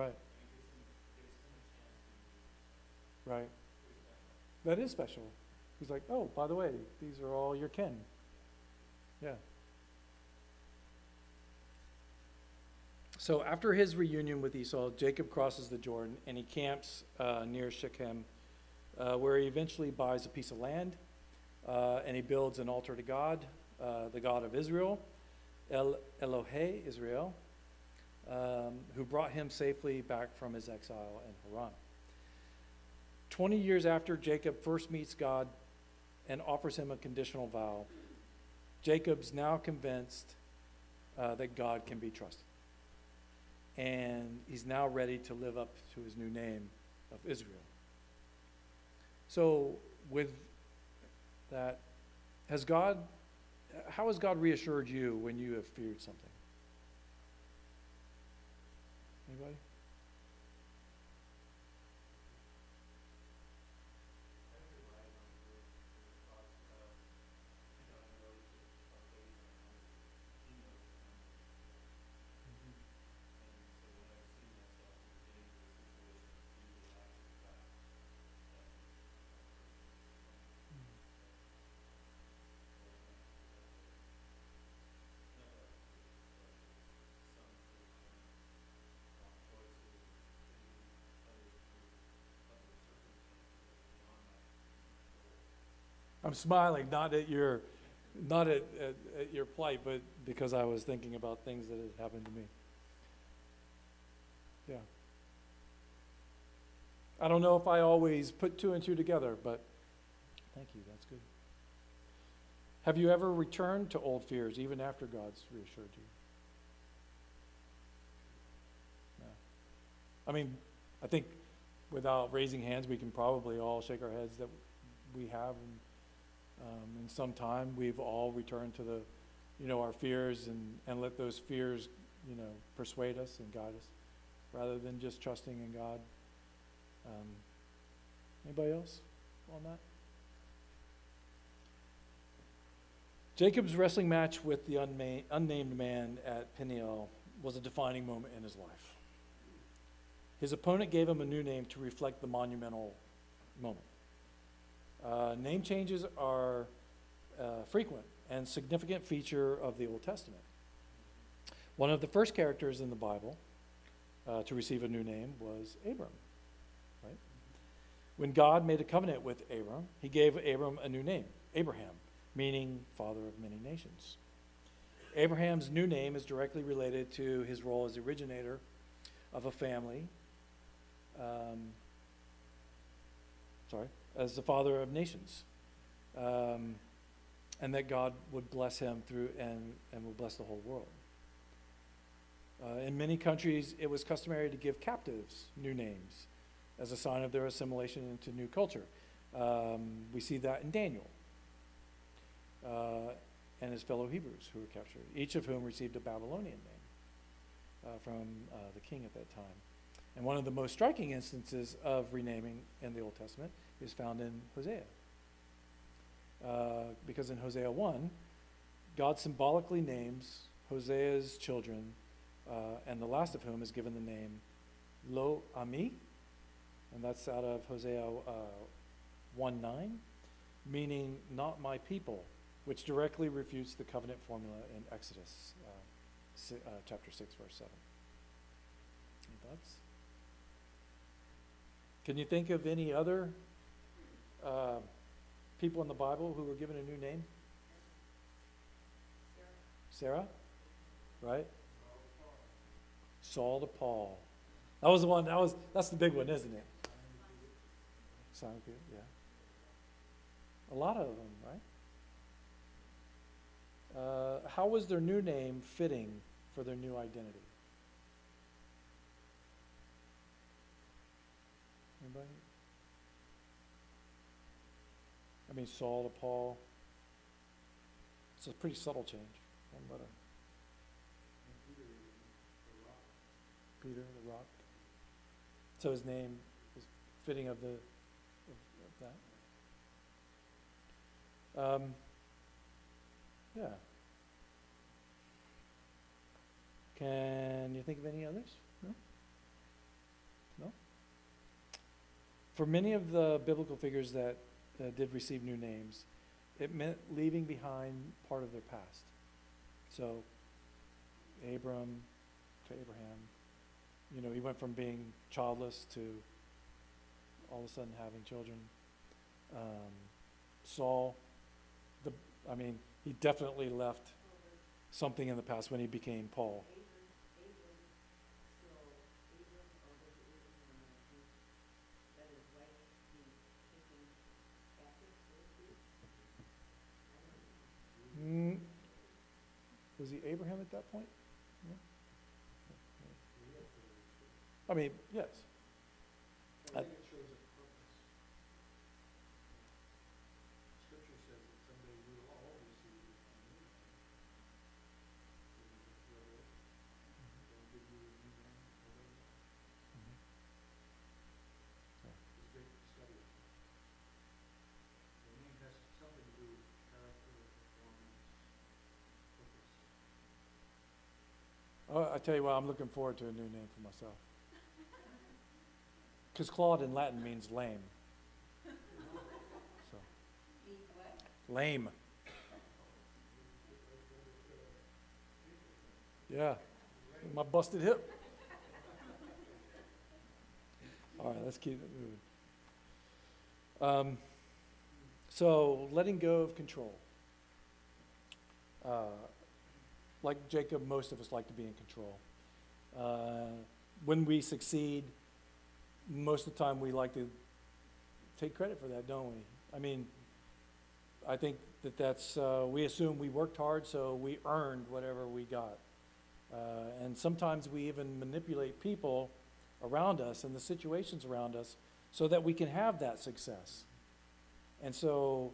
Speaker 1: Right. Right. That is special. He's like, oh, by the way, these are all your kin. Yeah. So after his reunion with Esau, Jacob crosses the Jordan and he camps near Shechem, where he eventually buys a piece of land and he builds an altar to God, the God of Israel, Elohe Israel, who brought him safely back from his exile in Haran. 20 years after Jacob first meets God and offers him a conditional vow, Jacob's now convinced that God can be trusted. And he's now ready to live up to his new name of Israel. So with that, how has God reassured you when you have feared something? Anybody? I'm smiling, not at your plight, but because I was thinking about things that had happened to me. Yeah. I don't know if I always put two and two together, but thank you, that's good. Have you ever returned to old fears even after God's reassured you? No. I mean, I think without raising hands, we can probably all shake our heads that we have, and in some time we've all returned to our fears and let those fears, persuade us and guide us, rather than just trusting in God. Anybody else on that? Jacob's wrestling match with the unnamed man at Peniel was a defining moment in his life. His opponent gave him a new name to reflect the monumental moment. Name changes are frequent and significant feature of the Old Testament. One of the first characters in the Bible to receive a new name was Abram, right? When God made a covenant with Abram, he gave Abram a new name, Abraham, meaning father of many nations. Abraham's new name is directly related to his role as the originator of a family, as the father of nations, and that God would bless him through and would bless the whole world. In many countries, it was customary to give captives new names as a sign of their assimilation into new culture. We see that in Daniel and his fellow Hebrews who were captured, each of whom received a Babylonian name from the king at that time. And one of the most striking instances of renaming in the Old Testament is found in Hosea. Because in Hosea 1, God symbolically names Hosea's children, and the last of whom is given the name Lo Ami, and that's out of Hosea 1:9, meaning not my people, which directly refutes the covenant formula in Exodus chapter 6, verse 7. Any thoughts? Can you think of any other people in the Bible who were given a new name? Sarah? Right? Saul to Paul. That was the one, that's the big one, isn't it? Simon Peter, yeah. A lot of them, right? How was their new name fitting for their new identity? Anybody? I mean, Saul to Paul. It's a pretty subtle change. One letter. Peter, the rock. So his name is fitting of that. Yeah. Can you think of any others? No? For many of the biblical figures that did receive new names, it meant leaving behind part of their past. So, Abram to Abraham, you know, he went from being childless to all of a sudden having children. Saul, he definitely left something in the past when he became Paul. Was he Abraham at that point? No? I mean, yes.
Speaker 3: I think it shows a purpose. Scripture says that someday we will all receive a new name. They'll give you a new name, whatever. It's great to study it. The name has something to do with character, performance, purpose.
Speaker 1: I tell you what, I'm looking forward to a new name for myself. Because Claude in Latin means lame. So. Lame. Yeah. My busted hip. All right, let's keep it moving. So, letting go of control. Like Jacob, most of us like to be in control. When we succeed, most of the time we like to take credit for that, don't we? I mean, I think that's, we assume we worked hard, so we earned whatever we got. And sometimes we even manipulate people around us and the situations around us so that we can have that success. And so,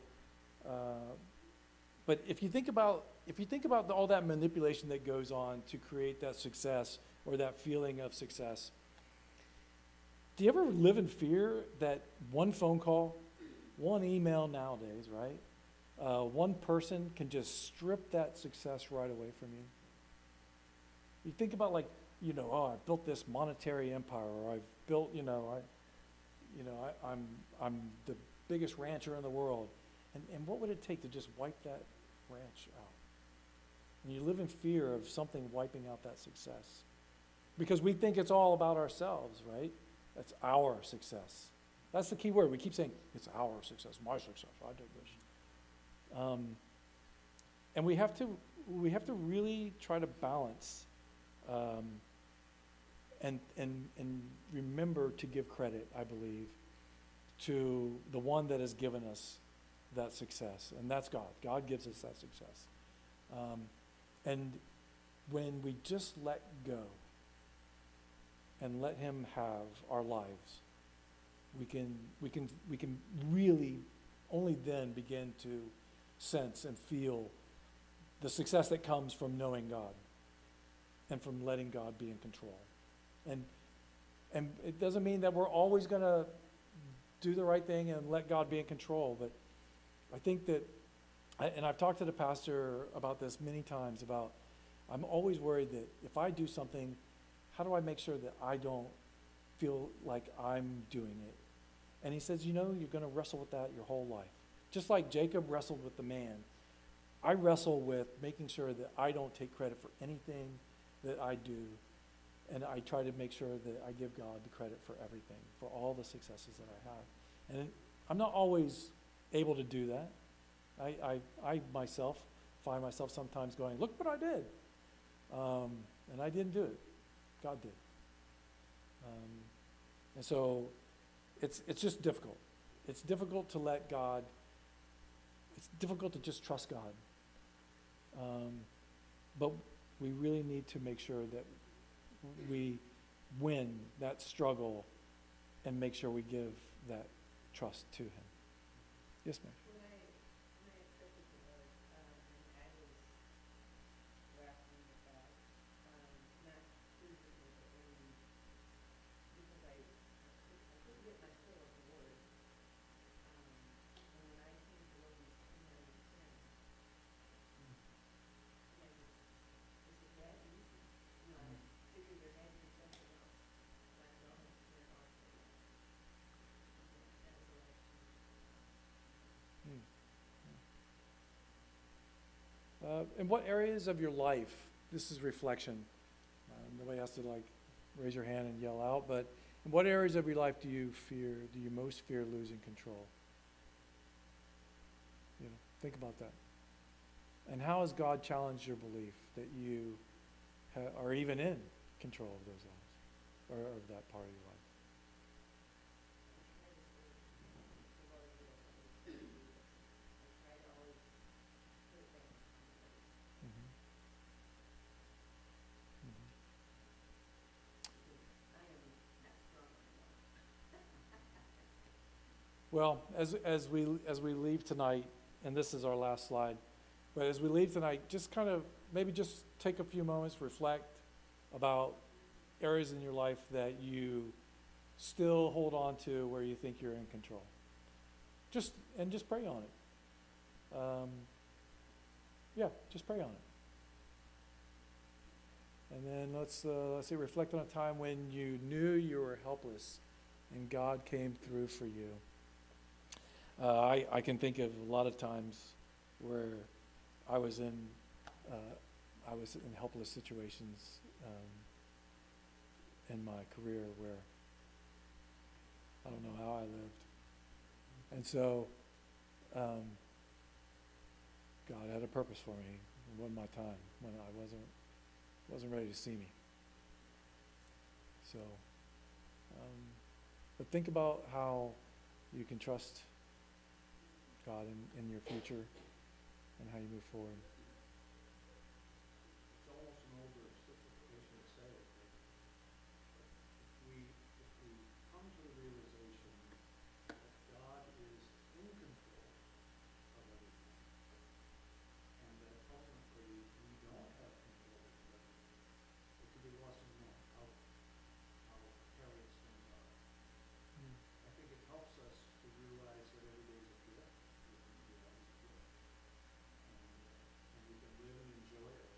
Speaker 1: but if you think about all that manipulation that goes on to create that success or that feeling of success, do you ever live in fear that one phone call, one email nowadays, right? One person can just strip that success right away from you? You think about I built this monetary empire, or I've built, I'm the biggest rancher in the world. And what would it take to just wipe that ranch out? And you live in fear of something wiping out that success. Because we think it's all about ourselves, right? That's our success. That's the key word. We keep saying, it's our success, my success, I did this. And we have to really try to balance and remember to give credit, I believe, to the one that has given us that success, and that's God. God gives us that success. And when we just let go and let him have our lives, we can really only then begin to sense and feel the success that comes from knowing God and from letting God be in control. And it doesn't mean that we're always going to do the right thing and let God be in control, but I think that, and I've talked to the pastor about this many times, about I'm always worried that if I do something, how do I make sure that I don't feel like I'm doing it? And he says, you're going to wrestle with that your whole life. Just like Jacob wrestled with the man, I wrestle with making sure that I don't take credit for anything that I do, and I try to make sure that I give God the credit for everything, for all the successes that I have. And I'm not always able to do that. I myself find myself sometimes going, look what I did. And I didn't do it. God did. And so it's just difficult. It's difficult to let God, it's difficult to just trust God. But we really need to make sure that we win that struggle and make sure we give that trust to him. Yes, ma'am.
Speaker 4: When I accepted the Lord, and I was wrestling with that, not physically, but because I couldn't get my fill of the Word. And when I came to Romans 10:9 and 10, and is it that easy? Figure your head and something else. Not knowing your heart.
Speaker 1: In what areas of your life, this is reflection. Nobody has to like raise your hand and yell out, but in what areas of your life do you most fear losing control? Think about that. And how has God challenged your belief that you are even in control of those lives, or of that part of your life? Mhm. Mhm. Well, as we leave tonight, and this is our last slide, but as we leave tonight, just kind of maybe just take a few moments, reflect about areas in your life that you still hold on to where you think you're in control. Just pray on it. Just pray on it. And then let's say reflect on a time when you knew you were helpless and God came through for you. I can think of a lot of times where I was in helpless situations in my career where I don't know how I lived. And so God had a purpose for me. It wasn't my time when I wasn't ready to see me. So, but think about how you can trust God in your future and how you move forward.
Speaker 3: It's almost an oversimplification to say it, but if we come to the realization that God is in control of everything, and that ultimately we don't have control of everything, it can be lost in the moment how precarious things are. I think it helps us to realize that every day is a gift. And we can live and enjoy it.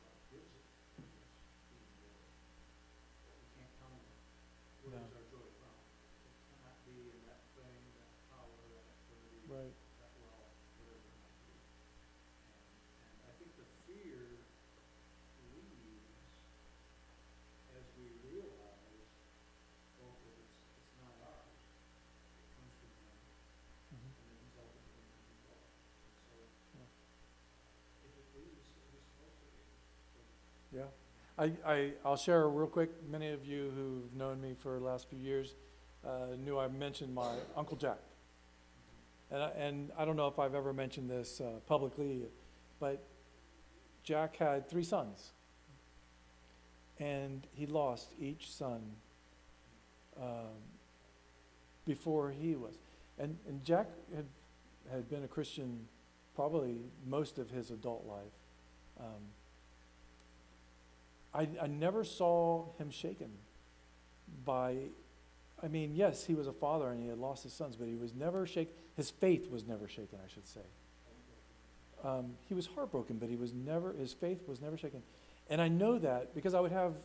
Speaker 3: God gives it to us to enjoy it. But we can't count on it. Where does our joy from? It cannot be in that thing, that power, that activity,
Speaker 1: Right.
Speaker 3: that wealth, whatever it might be. And I think the fear leaves as we realize both that it's not ours, it comes from Him,
Speaker 1: Mhm.
Speaker 3: and that He's ultimately in control. And so if it leaves, we're supposed to be.
Speaker 1: Yeah. I'll share real quick. Many of you who've known me for the last few years knew I mentioned my Uncle Jack. And I don't know if I've ever mentioned this publicly, but Jack had 3 sons. And he lost each son before he was. And Jack had been a Christian probably most of his adult life. I never saw him shaken by, yes, he was a father and he had lost his sons, but he was never shaken. His faith was never shaken, I should say. He was heartbroken, but his faith was never shaken. And I know that because I would have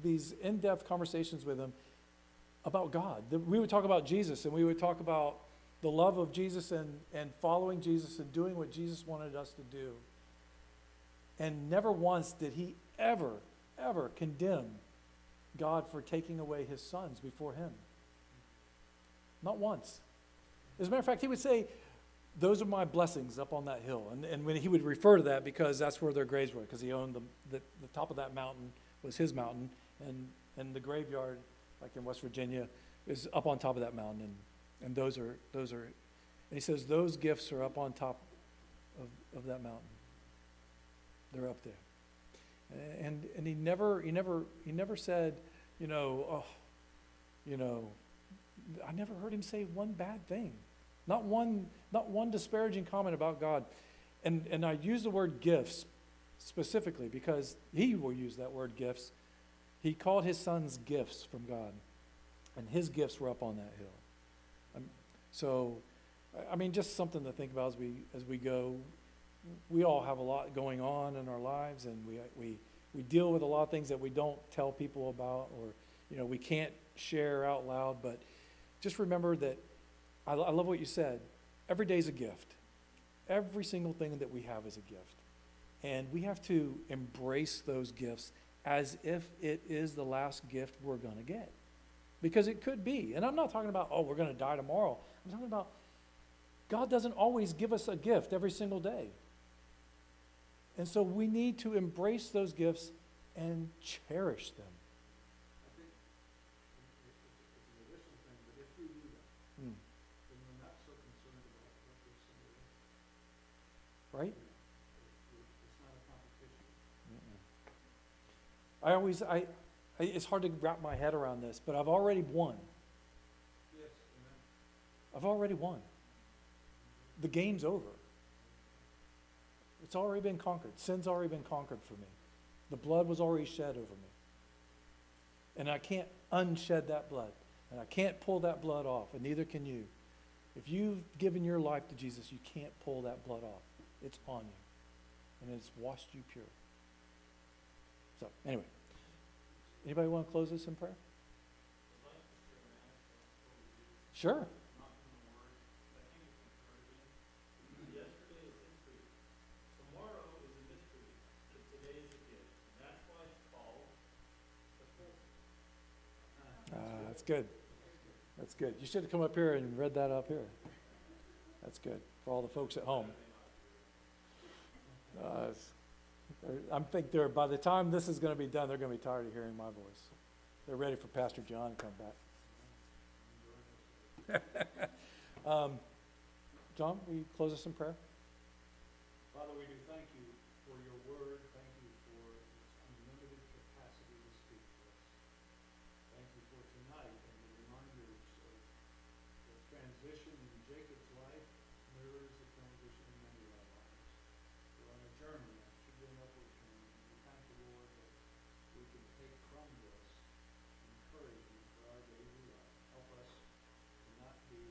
Speaker 1: these in-depth conversations with him about God. We would talk about Jesus, and we would talk about the love of Jesus and following Jesus and doing what Jesus wanted us to do. And never once did he ever condemn God for taking away his sons before him. Not once. As a matter of fact, he would say, those are my blessings up on that hill. And when he would refer to that because that's where their graves were, because he owned the top of that mountain was his mountain, and the graveyard, like in West Virginia, is up on top of that mountain. And those are, and he says those gifts are up on top of that mountain. They're up there. And he never said, I never heard him say one bad thing. Not one disparaging comment about God. And I use the word gifts specifically because he will use that word gifts. He called his sons gifts from God. And his gifts were up on that hill. Just something to think about as we go. We all have a lot going on in our lives, and we deal with a lot of things that we don't tell people about, or we can't share out loud. But just remember that I love what you said. Every day's a gift, Every single thing that we have is a gift. And we have to embrace those gifts as if it is the last gift we're going to get. Because it could be. And I'm not talking about, oh, we're going to die tomorrow. I'm talking about God doesn't always give us a gift every single day. And so we need to embrace those gifts and cherish them.
Speaker 3: I think it's an additional thing, but if we do that,
Speaker 1: Mm.
Speaker 3: then we're not so concerned about what there's somebody else.
Speaker 1: Right?
Speaker 3: It's not a competition.
Speaker 1: It's hard to wrap my head around this, but I've already won.
Speaker 3: Yes, amen.
Speaker 1: I've already won. The game's over. It's already been conquered. Sin's already been conquered for me. The blood was already shed over me. And I can't unshed that blood. And I can't pull that blood off, and neither can you. If you've given your life to Jesus, you can't pull that blood off. It's on you. And it's washed you pure. So, anyway. Anybody want to close this in prayer? Sure.
Speaker 5: Yesterday is history. Tomorrow is a mystery. But today is a gift. And that's why it's called the present.
Speaker 1: That's good. That's good. You should have come up here and read that up here. That's good for all the folks at home. I think by the time this is going to be done, they're going to be tired of hearing my voice. They're ready for Pastor John to come back. John, will you close us in prayer?
Speaker 3: Father, we do thank you for your word. Thank you for its unlimited capacity to speak to us. Thank you for tonight and the reminders of the transition in Jacob's life mirrors the transition in many of our lives. We're on a journey, and it should be an upward journey. We thank you, Lord, that we can take from this encouragement for our daily life. Help us to not be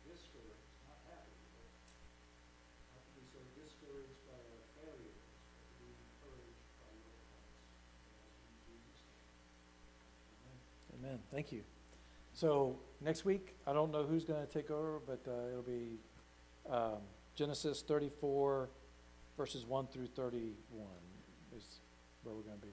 Speaker 3: discouraged, not happy, but not to be so discouraged by our failures, but to be encouraged by your promise. In Jesus' name. Amen.
Speaker 1: Amen. Thank you. So next week, I don't know who's going to take over, but it'll be Genesis 34, verses 1 through 31 is where we're going to be.